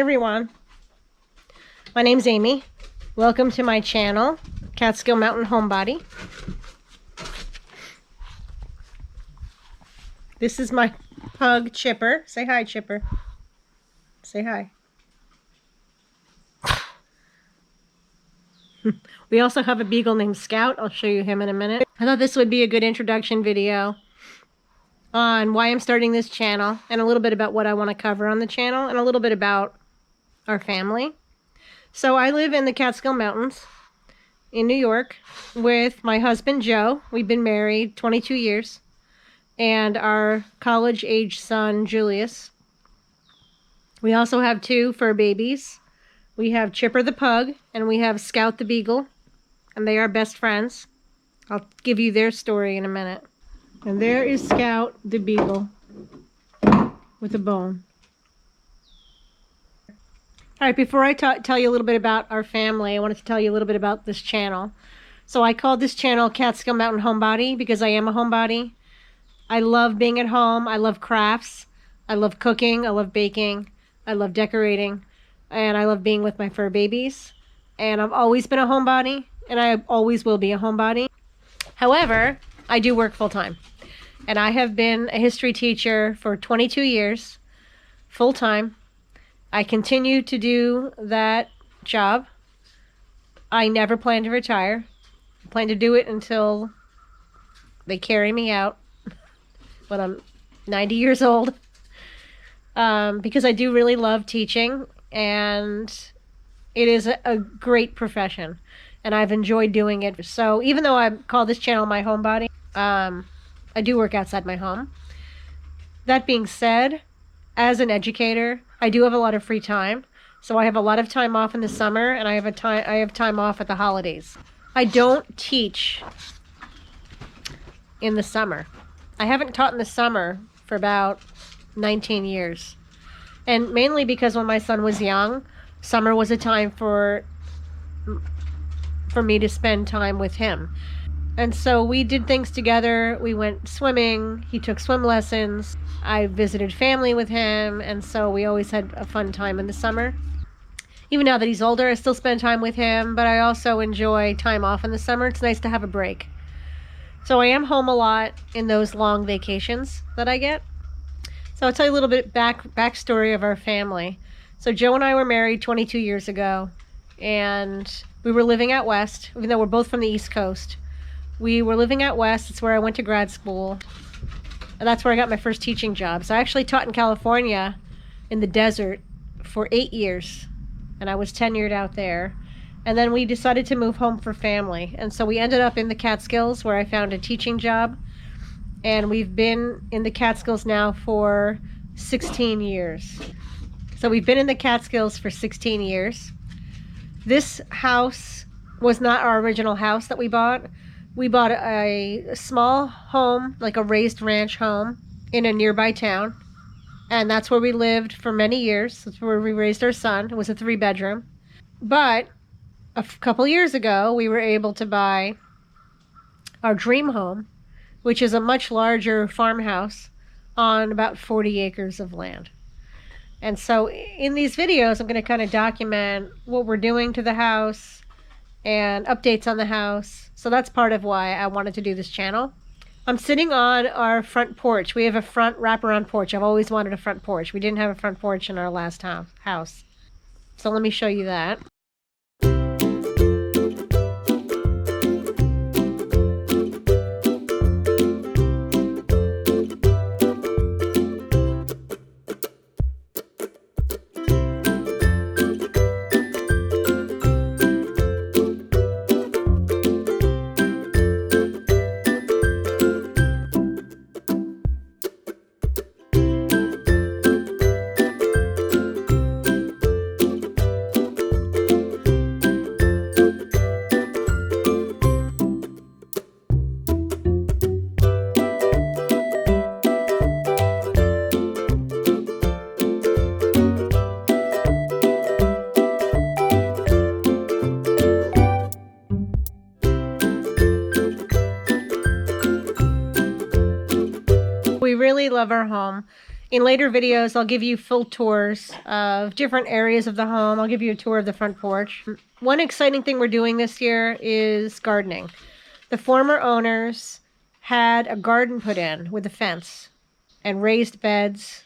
everyone. My name's Amy. Welcome to my channel, Catskill Mountain Homebody. This is my pug, Chipper. Say hi, Chipper. Say hi. We also have a beagle named Scout. I'll show you him in a minute. I thought this would be a good introduction video on why I'm starting this channel and a little bit about what I want to cover on the channel and a little bit about our family. So I live in the Catskill Mountains in New York with my husband, Joe. We've been married 22 years. And our college-age son, Julius. We also have two fur babies. We have Chipper the pug, and we have Scout the beagle, and they are best friends. I'll give you their story in a minute. And there is Scout the beagle with a bone. All right, before I tell you a little bit about our family, I wanted to tell you a little bit about this channel. So I called this channel Catskill Mountain Homebody because I am a homebody. I love being at home. I love crafts. I love cooking. I love baking. I love decorating. And I love being with my fur babies. And I've always been a homebody. And I always will be a homebody. However, I do work full time. And I have been a history teacher for 22 years, full time. I continue to do that job. I never plan to retire. I plan to do it until they carry me out when I'm 90 years old, because I do really love teaching, and it is a great profession, and I've enjoyed doing it. So even though I call this channel my homebody, I do work outside my home. That being said, as an educator, I do have a lot of free time, so I have a lot of time off in the summer, and I have time off at the holidays. I don't teach in the summer. I haven't taught in the summer for about 19 years. And mainly because when my son was young, summer was a time for me to spend time with him. And so we did things together. We went swimming. He took swim lessons. I visited family with him. And so we always had a fun time in the summer. Even now that he's older, I still spend time with him, but I also enjoy time off in the summer. It's nice to have a break. So I am home a lot in those long vacations that I get. So I'll tell you a little bit backstory of our family. So Joe and I were married 22 years ago, and we were living out west, even though we're both from the East Coast. We were living out west. It's where I went to grad school, and that's where I got my first teaching job. So I actually taught in California in the desert for 8 years, and I was tenured out there. And then we decided to move home for family. And so we ended up in the Catskills where I found a teaching job. And we've been in the Catskills now for 16 years. So we've been in the Catskills for 16 years. This house was not our original house that we bought. We bought a small home, like a raised ranch home in a nearby town. And that's where we lived for many years. That's where we raised our son. It was a 3-bedroom. But a couple years ago, we were able to buy our dream home, which is a much larger farmhouse on about 40 acres of land. And so in these videos, I'm going to kind of document what we're doing to the house and updates on the house. So that's part of why I wanted to do this channel. I'm sitting on our front porch. We have a front wraparound porch. I've always wanted a front porch. We didn't have a front porch in our last house. So let me show you that. We really love our home. In later videos, I'll give you full tours of different areas of the home. I'll give you a tour of the front porch. One exciting thing we're doing this year is gardening. The former owners had a garden put in with a fence and raised beds,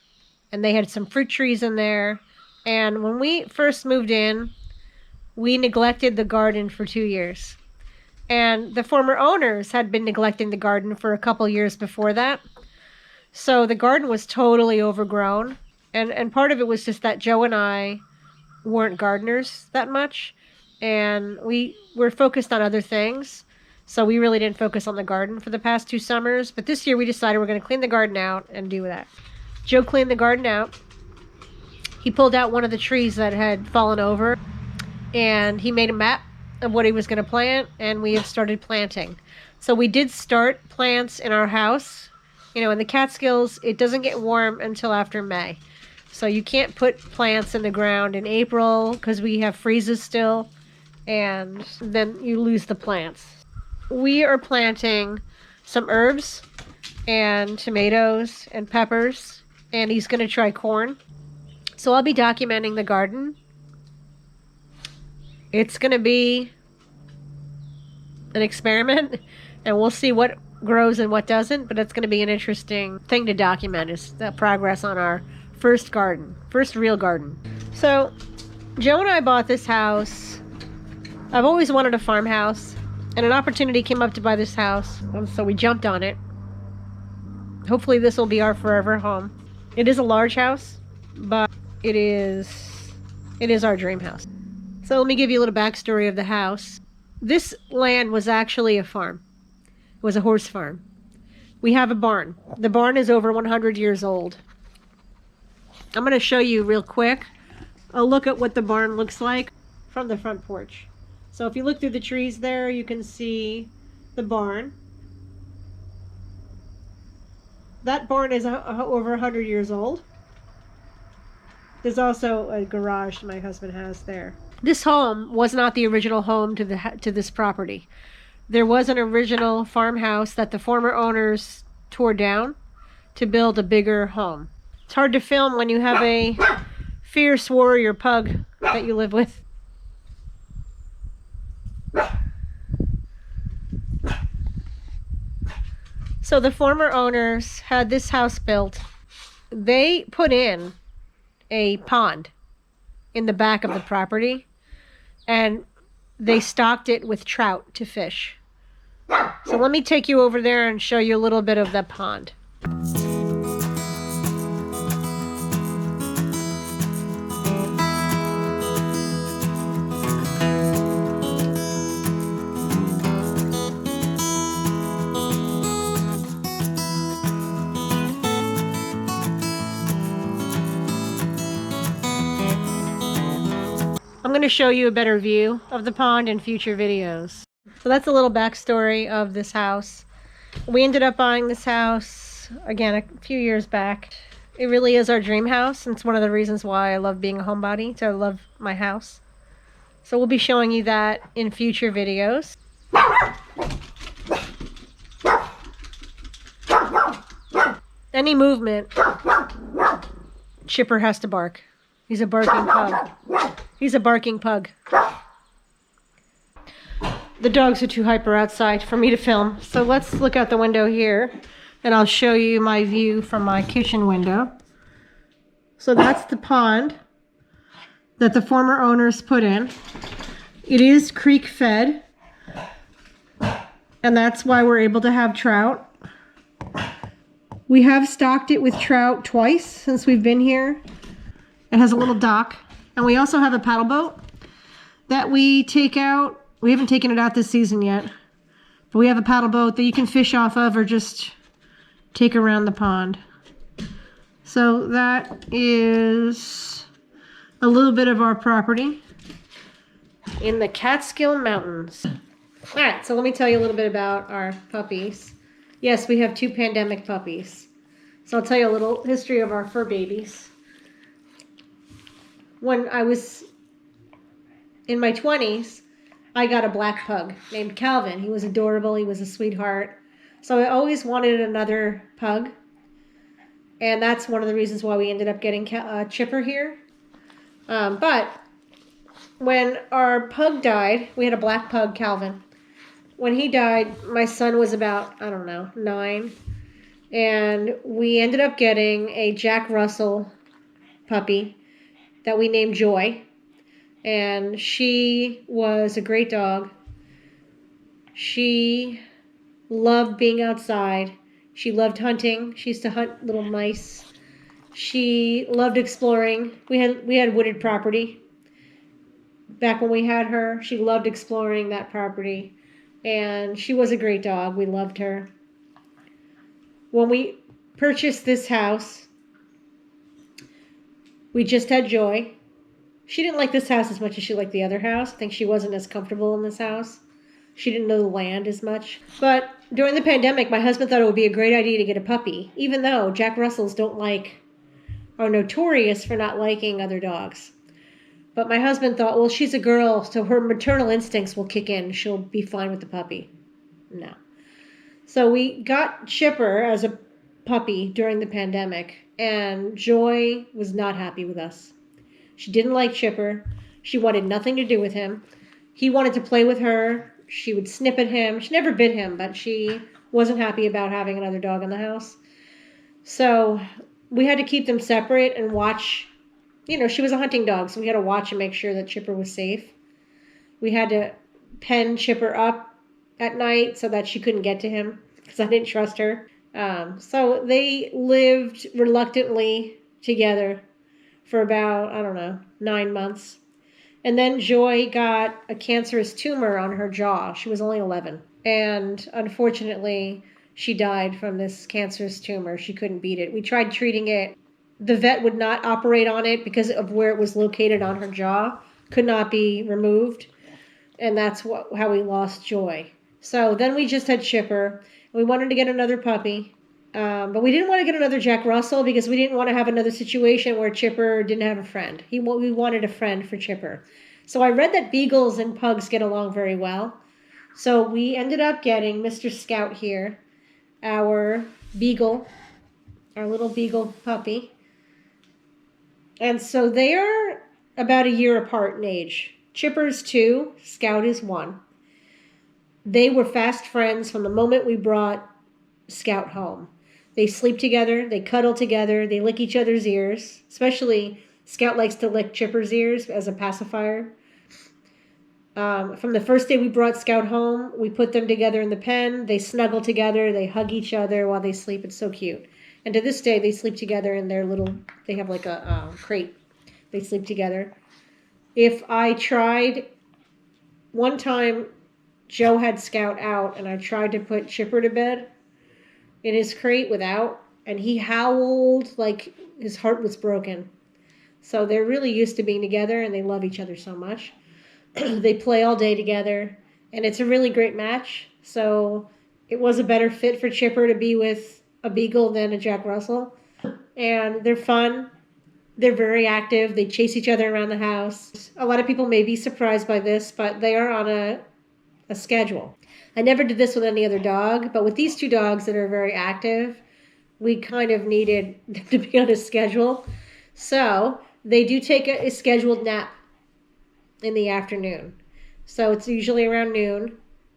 and they had some fruit trees in there. And when we first moved in, we neglected the garden for 2 years. And the former owners had been neglecting the garden for a couple years before that. So the garden was totally overgrown. And part of it was just that Joe and I weren't gardeners that much. And we were focused on other things. So we really didn't focus on the garden for the past 2 summers. But this year we decided we're going to clean the garden out and do that. Joe cleaned the garden out. He pulled out one of the trees that had fallen over. And he made a map of what he was going to plant. And we have started planting. So we did start plants in our house. You know, in the Catskills, it doesn't get warm until after May. So you can't put plants in the ground in April because we have freezes still, and then you lose the plants. We are planting some herbs and tomatoes and peppers, and he's going to try corn. So I'll be documenting the garden. It's going to be an experiment, and we'll see what grows and what doesn't, but it's going to be an interesting thing to document, is the progress on our first garden, first real garden. So Joe and I bought this house. I've always wanted a farmhouse, and an opportunity came up to buy this house, and so we jumped on it. Hopefully this will be our forever home. It is a large house, but it is our dream house. So let me give you a little backstory of the house. This land was actually a farm. It was a horse farm. We have a barn. The barn is over 100 years old. I'm going to show you real quick a look at what the barn looks like from the front porch. So if you look through the trees there, you can see the barn. That barn is over 100 years old. There's also a garage my husband has there. This home was not the original home to this property. There was an original farmhouse that the former owners tore down to build a bigger home. It's hard to film when you have a fierce warrior pug that you live with. So the former owners had this house built. They put in a pond in the back of the property, and they stocked it with trout to fish. So let me take you over there and show you a little bit of the pond. I'm going to show you a better view of the pond in future videos. So that's a little backstory of this house. We ended up buying this house, again, a few years back. It really is our dream house, and it's one of the reasons why I love being a homebody, so I love my house. So we'll be showing you that in future videos. Any movement, Chipper has to bark. He's a barking pug. He's a barking pug. The dogs are too hyper outside for me to film. So let's look out the window here, and I'll show you my view from my kitchen window. So that's the pond that the former owners put in. It is creek fed, and that's why we're able to have trout. We have stocked it with trout twice since we've been here. It has a little dock, and we also have a paddle boat that we take out. We haven't taken it out this season yet, but we have a paddle boat that you can fish off of or just take around the pond. So that is a little bit of our property in the Catskill Mountains. All right, so let me tell you a little bit about our puppies. Yes, we have 2 pandemic puppies. So I'll tell you a little history of our fur babies. When I was in my 20s, I got a black pug named Calvin. He was adorable. He was a sweetheart. So I always wanted another pug. And that's one of the reasons why we ended up getting Chipper here. But when our pug died, we had a black pug, Calvin. When he died, my son was about, 9. And we ended up getting a Jack Russell puppy that we named Joy. And she was a great dog. She loved being outside. She loved hunting. She used to hunt little mice. She loved exploring. We had wooded property. Back when we had her, she loved exploring that property. And she was a great dog. We loved her. When we purchased this house, we just had Joy. She didn't like this house as much as she liked the other house. I think she wasn't as comfortable in this house. She didn't know the land as much. But during the pandemic, my husband thought it would be a great idea to get a puppy, even though Jack Russells are notorious for not liking other dogs. But my husband thought, well, she's a girl, so her maternal instincts will kick in. She'll be fine with the puppy. No. So we got Chipper as a puppy during the pandemic, and Joy was not happy with us. She didn't like Chipper. She wanted nothing to do with him. He wanted to play with her. She would snip at him. She never bit him, but she wasn't happy about having another dog in the house. So we had to keep them separate and watch. She was a hunting dog, so we had to watch and make sure that Chipper was safe. We had to pen Chipper up at night so that she couldn't get to him because I didn't trust her. So they lived reluctantly together for about, 9 months. And then Joy got a cancerous tumor on her jaw. She was only 11. And unfortunately, she died from this cancerous tumor. She couldn't beat it. We tried treating it. The vet would not operate on it because of where it was located on her jaw. Could not be removed. And that's how we lost Joy. So then we just had Chipper. We wanted to get another puppy. But we didn't want to get another Jack Russell because we didn't want to have another situation where Chipper didn't have a friend. We wanted a friend for Chipper. So I read that beagles and pugs get along very well. So we ended up getting Mr. Scout here, our beagle, our little beagle puppy. And so they are about a year apart in age. Chipper's 2, Scout is 1. They were fast friends from the moment we brought Scout home. They sleep together, they cuddle together, they lick each other's ears. Especially Scout likes to lick Chipper's ears as a pacifier. From the first day we brought Scout home, we put them together in the pen. They snuggle together, they hug each other while they sleep. It's so cute. And to this day, they sleep together in their they have like a crate. They sleep together. If I tried, one time Joe had Scout out and I tried to put Chipper to bed in his crate and he howled like his heart was broken. So they're really used to being together and they love each other so much. They play all day together and it's a really great match. So it was a better fit for Chipper to be with a beagle than a Jack Russell. And they're fun. They're very active. They chase each other around the house. A lot of people may be surprised by this, but they are on a schedule. I never did this with any other dog, but with these 2 dogs that are very active, we kind of needed them to be on a schedule. So they do take a scheduled nap in the afternoon. So it's usually around noon.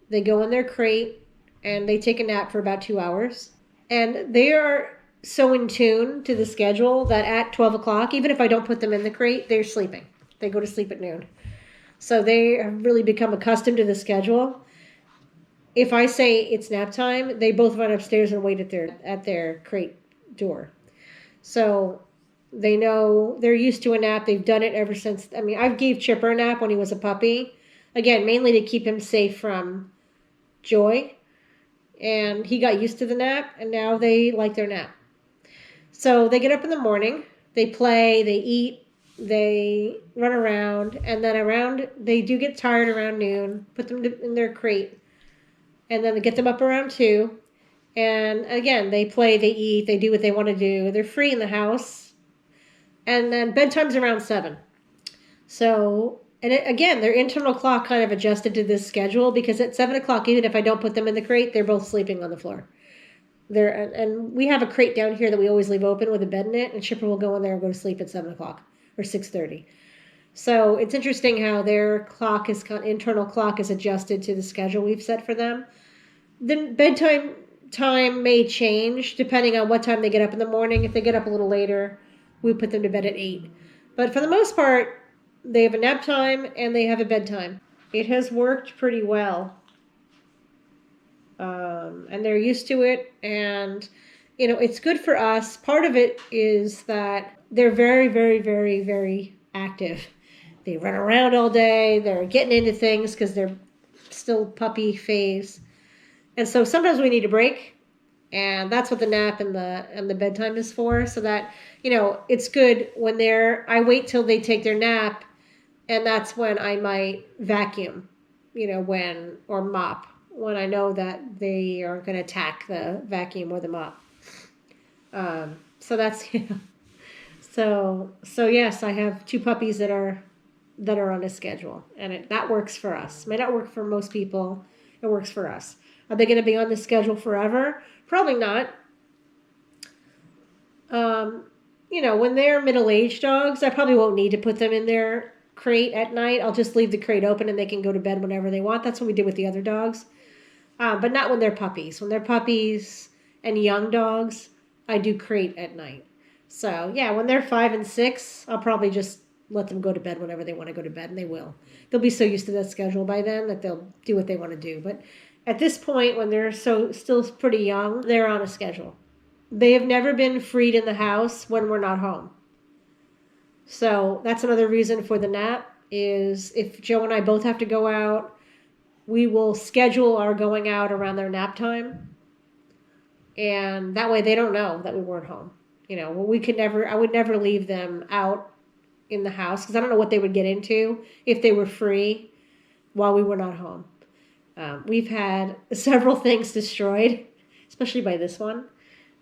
They go in their crate and they take a nap for about 2 hours. And they are so in tune to the schedule that at 12 o'clock, even if I don't put them in the crate, they're sleeping. They go to sleep at noon. So they have really become accustomed to the schedule. If I say it's nap time, they both run upstairs and wait at their crate door. So they know they're used to a nap. They've done it ever since. I gave Chipper a nap when he was a puppy. Again, mainly to keep him safe from Joy. And he got used to the nap, and now they like their nap. So they get up in the morning. They play, they eat, they run around. And then they do get tired around noon. Put them in their crate. And then they get them up around 2. And again, they play, they eat, they do what they want to do. They're free in the house. And then bedtime's around 7. So, again, their internal clock kind of adjusted to this schedule because at 7 o'clock, even if I don't put them in the crate, they're both sleeping on the floor. There, and we have a crate down here that we always leave open with a bed in it, and Chipper will go in there and go to sleep at 7 o'clock or 6:30. So it's interesting how their internal clock is adjusted to the schedule we've set for them. The bedtime time may change depending on what time they get up in the morning. If they get up a little later, we put them to bed at 8. But for the most part, they have a nap time and they have a bedtime. It has worked pretty well. And they're used to it, and it's good for us. Part of it is that they're very, very, very, very active. They run around all day. They're getting into things because they're still puppy phase, and so sometimes we need a break, and that's what the nap and the bedtime is for. So that it's good when I wait till they take their nap, and that's when I might vacuum, or mop, when I know that they are going to attack the vacuum or the mop. So that's so yes, I have 2 puppies that are on a schedule, and that works for us. May not work for most people. It works for us. Are they going to be on the schedule forever? Probably not. When they're middle-aged dogs, I probably won't need to put them in their crate at night. I'll just leave the crate open and they can go to bed whenever they want. That's what we did with the other dogs. But not when they're puppies. When they're puppies and young dogs, I do crate at night. So yeah, when they're 5 and 6, I'll probably just let them go to bed whenever they want to go to bed, and they will. They'll be so used to that schedule by then that they'll do what they want to do. But at this point, when they're still pretty young, they're on a schedule. They have never been freed in the house when we're not home. So that's another reason for the nap, is if Joe and I both have to go out, we will schedule our going out around their nap time. And that way they don't know that we weren't home. I would never leave them out in the house because I don't know what they would get into if they were free while we were not home. We've had several things destroyed, especially by this one.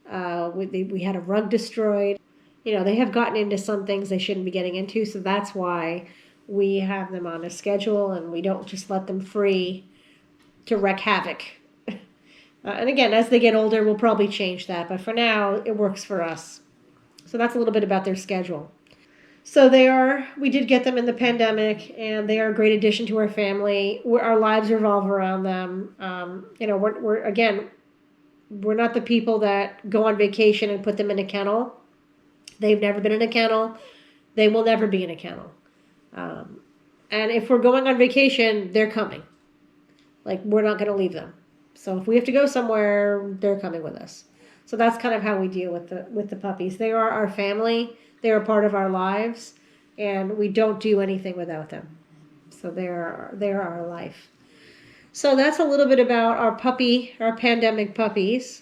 We had a rug destroyed. They have gotten into some things they shouldn't be getting into, so that's why we have them on a schedule and we don't just let them free to wreak havoc. And again, as they get older, we'll probably change that, but for now, it works for us. So that's a little bit about their schedule. So we did get them in the pandemic, and they are a great addition to our family. Our lives revolve around them. We're not the people that go on vacation and put them in a kennel. They've never been in a kennel. They will never be in a kennel. And if we're going on vacation, they're coming. We're not going to leave them. So if we have to go somewhere, they're coming with us. So that's kind of how we deal with the puppies. They are our family. They are part of our lives, and we don't do anything without them. So they're our life. So that's a little bit about our pandemic puppies.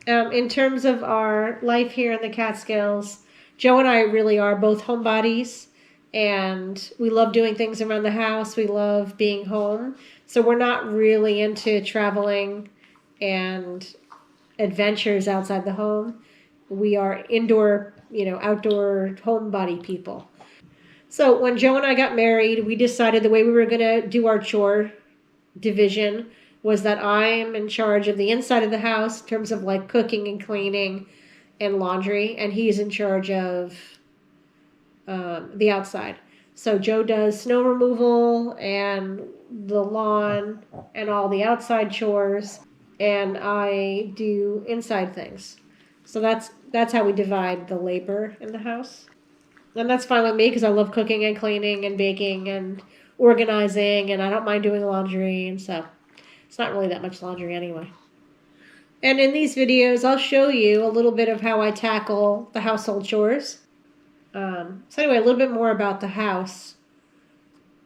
In terms of our life here in the Catskills, Joe and I really are both homebodies, and we love doing things around the house. We love being home. So we're not really into traveling and adventures outside the home. We are outdoor homebody people. So when Joe and I got married, we decided the way we were going to do our chore division was that I am in charge of the inside of the house in terms of cooking and cleaning and laundry, and he's in charge of the outside. So Joe does snow removal and the lawn and all the outside chores, and I do inside things. So that's how we divide the labor in the house. And that's fine with me because I love cooking and cleaning and baking and organizing, and I don't mind doing laundry, and so it's not really that much laundry anyway. And in these videos, I'll show you a little bit of how I tackle the household chores. So anyway, a little bit more about the house.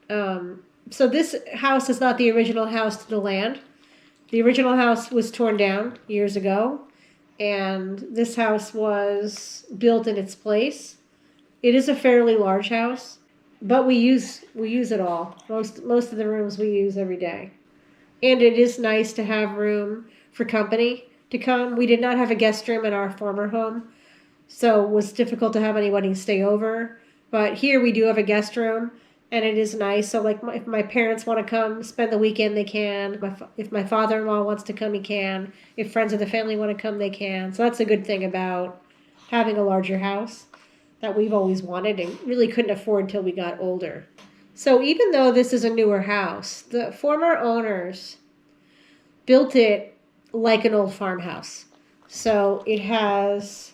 So this house is not the original house to the land. The original house was torn down years ago, and this house was built in its place. It is a fairly large house, but we use it all. Most of the rooms we use every day. And it is nice to have room for company to come. We did not have a guest room in our former home, so it was difficult to have anybody stay over. But here we do have a guest room, and it is nice. So like if my parents want to come spend the weekend, they can. If my father-in-law wants to come, he can. If friends of the family want to come, they can. So that's a good thing about having a larger house that we've always wanted and really couldn't afford till we got older. So even though this is a newer house, the former owners built it like an old farmhouse. So it has,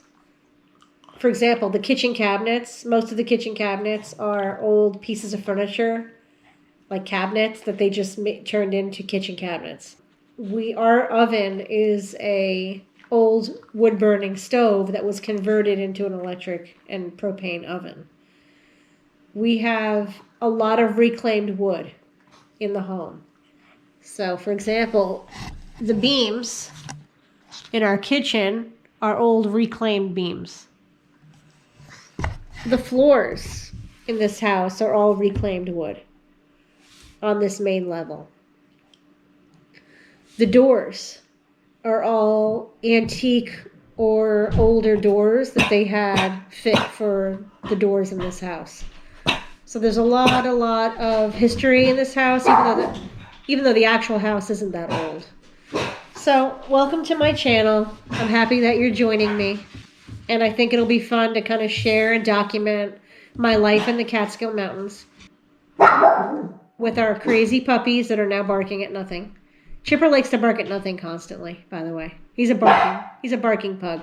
for example, the kitchen cabinets. Most of the kitchen cabinets are old pieces of furniture, like cabinets that they just turned into kitchen cabinets. Our oven is a old wood-burning stove that was converted into an electric and propane oven. We have a lot of reclaimed wood in the home. So, for example, the beams in our kitchen are old reclaimed beams. The floors in this house are all reclaimed wood on this main level. The doors are all antique or older doors that they had fit for the doors in this house. So there's a lot of history in this house, even though the actual house isn't that old. So welcome to my channel. I'm happy that you're joining me. And I think it'll be fun to kind of share and document my life in the Catskill Mountains with our crazy puppies that are now barking at nothing. Chipper likes to bark at nothing constantly, by the way. He's a barking pug.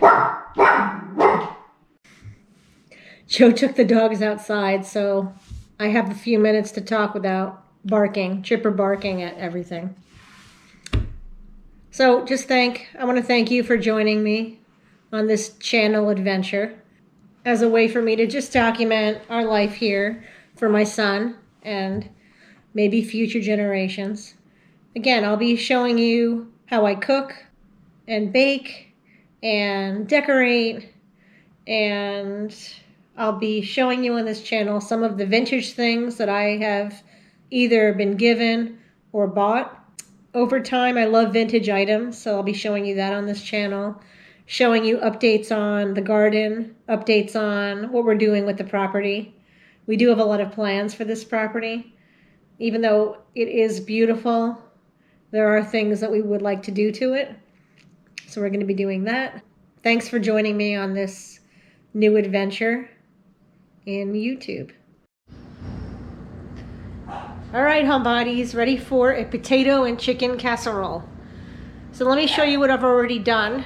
Joe took the dogs outside, so I have a few minutes to talk without Chipper barking at everything. So I want to thank you for joining me on this channel adventure as a way for me to just document our life here for my son and maybe future generations. Again, I'll be showing you how I cook and bake and decorate, and I'll be showing you on this channel some of the vintage things that I have either been given or bought. Over time, I love vintage items, so I'll be showing you that on this channel, showing you updates on the garden, updates on what we're doing with the property. We do have a lot of plans for this property. Even though it is beautiful, there are things that we would like to do to it. So we're going to be doing that. Thanks for joining me on this new adventure in YouTube. All right, homebodies, ready for a potato and chicken casserole. So let me show you what I've already done.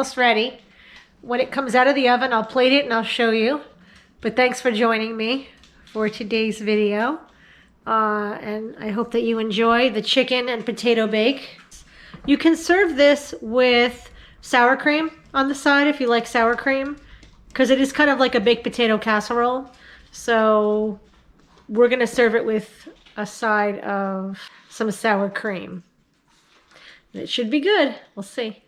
almost ready. When it comes out of the oven, I'll plate it and I'll show you. But thanks for joining me for today's video. And I hope that you enjoy the chicken and potato bake. You can serve this with sour cream on the side if you like sour cream, because it is kind of like a baked potato casserole. So we're going to serve it with a side of some sour cream. It should be good. We'll see.